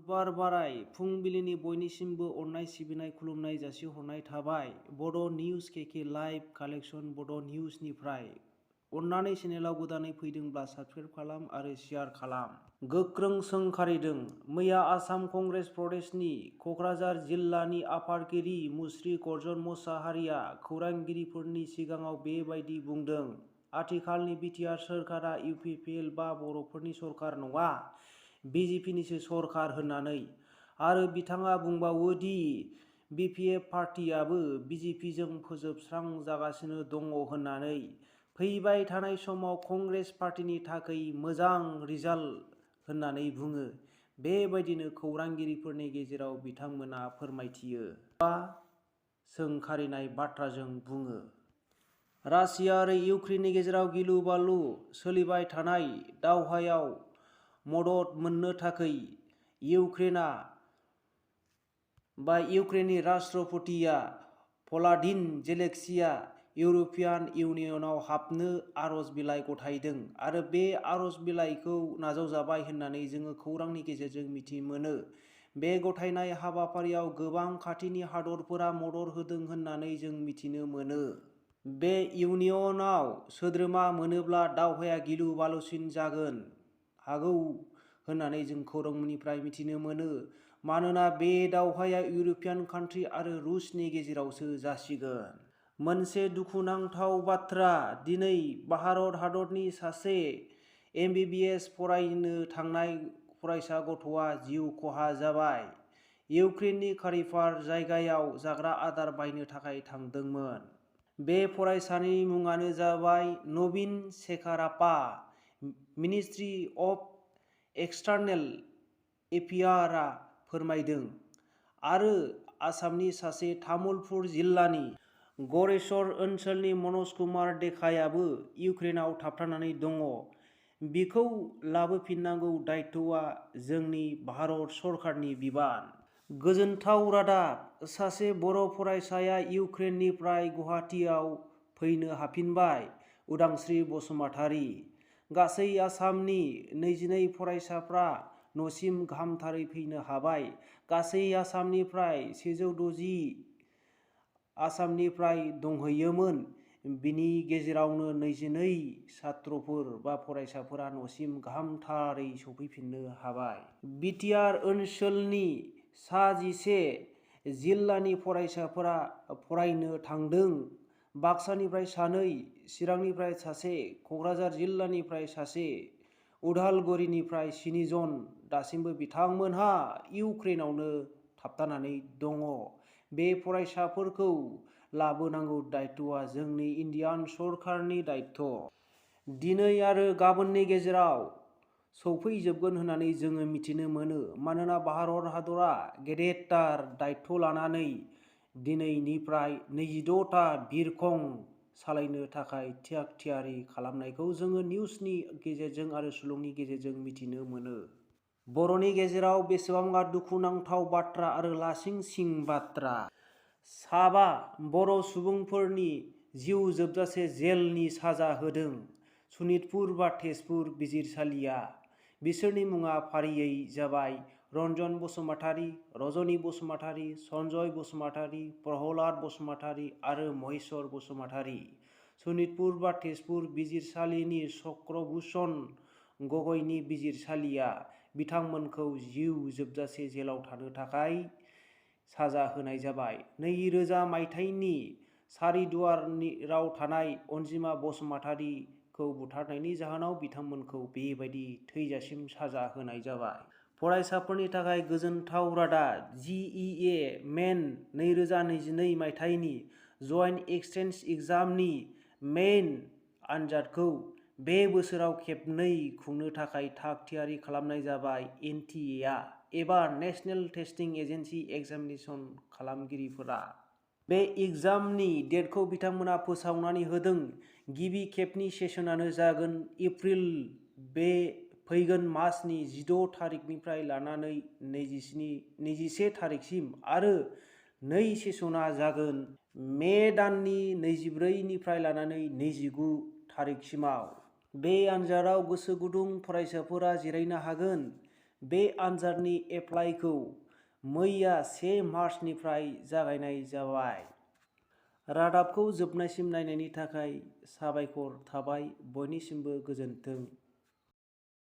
बुधबार बाराय फुंबिलिनि बयनिसिमबो अननाय सिबिनाय खुलुमनाय जासिहरनाय थाबाय। बड' निउज केके लाइभ कालेक्सन बड' निउजनिफ्राय अन्नानै चेनेलाव गोदानै फैदोंब्ला साबस्क्राइब खालाम आरो शेयार खालाम। गोख्रों सोंखारिदों। मैया आसाम कंग्रेस प्रदेशनि क'क्राझार जिल्लानि आफादगिरि मुस्रि गर्जन मोसाहारिया खौरांगिरिफोरनि सिगाङाव बेबायदि बुंदों। आथिखालनि बिटिआर सोरखारा इउपिपिएल बा बर'फोरनि सरखार नङा, बिजेपिनिसो सरखार होननानै। आरो बिथाङा बुंबावो दि बिपिएफ पार्टियाबो बिजेपिजों फोजोबस्रांजागासिनो दङ होननानै। फैबाय थानाय समाव कंग्रेस पार्टिनि थाखै मोजां रिजाल्ट होननानै बुङो। बेबायदिनो खौरांगिरिफोरनि गेजेराव बिथांमोना फोरमायथियो बा सोंखारिनाय बाथ्राजों बुङो। रासिया आरो इउक्रेननि गेजेराव गिलु बालु सोलिबाय थानाय दावहायाव मदद मोननो थाखै इउक्रेननि राष्ट्रपतिया भलादिन जेलेनस्किया इउर'पियान इउनियनाव हाबनो आर'ज बिलाइ गथायदों आरो बे आर'ज बिलाइखौ नाजावजाबाय होननानै जोङो खौरांनि गेजेरजों मिथि मोनो। बे गथायनाय हाबाफारियाव गोबां खाथिनि हादरफोरा मदद होदों होननानै जों मिथिनो मोनो। बे इउनियनाव सोद्रोमा मोनोब्ला दावहाया गिलु बालुसिन जागोन हागौ होननानै जों खौरांनिफ्राय मिथिनो मोनो। मानोना बे दावहाया इउर'पियान कान्ट्रि आरो रुसनि गेजेरावसो जासिगोन। मोनसे दुखुनांथाव बाथ्रा, दिनै भारत हादरनि सासे MBBS फरायनो थांनाय फरायसा गथ'आ जिउ खहा जाबाय। इउक्रेननि खारिपार जायगायाव जाग्रा आदार बायनो थाखाय थांदोंमोन। बे फरायसानि मुङानो जाबाय नवीन शेखारापा। मिनिस्ट्रि अफ एक्सटार्नेल एफेयार्सआ फोरमायदों। आरो आसामनि सासे तामुलपुर जिल्लानि गरेस्वर ओनसोलनि मनज कुमार देकायाबो इउक्रेनाव थाबथानानै दङ। बिखौ लाबोफिननांगौ दायित्वआ जोंनि भारत सरकारनि बिबान। गोजोनथाव रादाब, सासे बर' फरायसाया इउक्रेननिफ्राय गुवाहाटीआव फैनो हाफिनबाय। उदांस्रि बसुमतारी। गासै आसामनि 22 फरायसाफ्रा न'सिम गाहामथारै फैनो हाबाय। गासै आसामनिफ्राय 160 आसामनिफ्राय दंहैयोमोन। बिनि गेजेरावनो 22 छात्रफोर बा फरायसाफोरा न'सिम गाहामथारै सफैफिननो हाबाय। बिटिआर ओनसोलनि सा 11 जिल्लानि फरायसाफोरा फरायनो थांदों। बाक्सानिफ्राय 2, चिरांनिफ्राय 1, क'क्राझार जिल्लानिफ्राय 1, उदालगुरिनिफ्राय 3 जन। दासिमबो बिथांमोनहा इउक्रेनावनो थाबथानानै दङ। बे फरायसाफोरखौ लाबोनांगौ दायित्वआ जोंनि इन्डियान सरकारनि दायित्व। दिनै आरो गाबोननि गेजेराव सौफैजोबगोन होननानै जोङो मिथिनो मोनो। मानोना भारत हादरा गेदेरथार दायित्व लानानै दिनैनिफ्राय 26टा बिरखं सालायनो थाखाय थियाग थियारि खालामनायखौ जोङो निउजनि गेजेरजों आरो सुलुंनि गेजेरजों मिथिनो मोनो। बर'नि गेजेराव बेसेबांबा दुखुनांथाव बाथ्रा आरो लासिंसिं बाथ्रा। 7 बर' सुबुंफोरनि जिउ जोबजासे जेलनि साजा होदों सनितपुर बा तेजपुर बिजिरसालिया। बिसोरनि मुङा फारियै जाबाय रन्जन बसुमतारी, रजनी बसुमतारी, सन्जय बसुमतारी, प्रहलाद बसुमतारी आरो महेश्वर बसुमतारी। सनितपुर बा तेजपुर बिजिरसालिनि चक्रभूषण गगैनि बिजिरसालिया बिथांमोनखौ जिउ जोबजासे जेलाव थानो थाखाय साजा होनाय जाबाय। 2000 मायथाइनि सारिदुवाराव थानाय अनजिमा बसुमतारीखौ बुथारनायनि जाहोनाव बिथांमोनखौ बेबायदि थैजासिम साजा होनाय जाबाय। फरायसाफोरनि थाखाय गोजोनथाव रादाब। JEE मेन 2022 मायथाइनि जइन्ट एन्ट्रेन्स एग्जामनि मेइन आनजादखौ बे बोसोराव खेबनै खुंनो थाखाय थाग थियारि खालामनाय जाबाय। NTA एबा नेशनेल टेस्टिं एजेन्सि एग्जामिनेशन खालामगिरिफोरा। बे एग्जामनि डेटखौ बिथांमोना फोसावनानै होदों। गिबि खेबनि सेसनानो जागोन एप्रिल बे फैगोन मासनि 16 थारिखनिफ्राय लानानै 21 थारिखसिम आरो 2 सेसना जागोन मे दाननि 24 निफ्राय लानानै 29 थारिखसिमाव। बे आनजादाव गोसो गुदुं फरायसाफोरा जिरायनो हागोन। बे आनजादनि एप्लाइखौ मैया 1 मार्चनिफ्राय जागायनाय जाबाय। रादाबखौ जोबनायसिम नायनायनि थाखाय साबायखर थाबाय। बयनिसिमबो गोजोन्थों।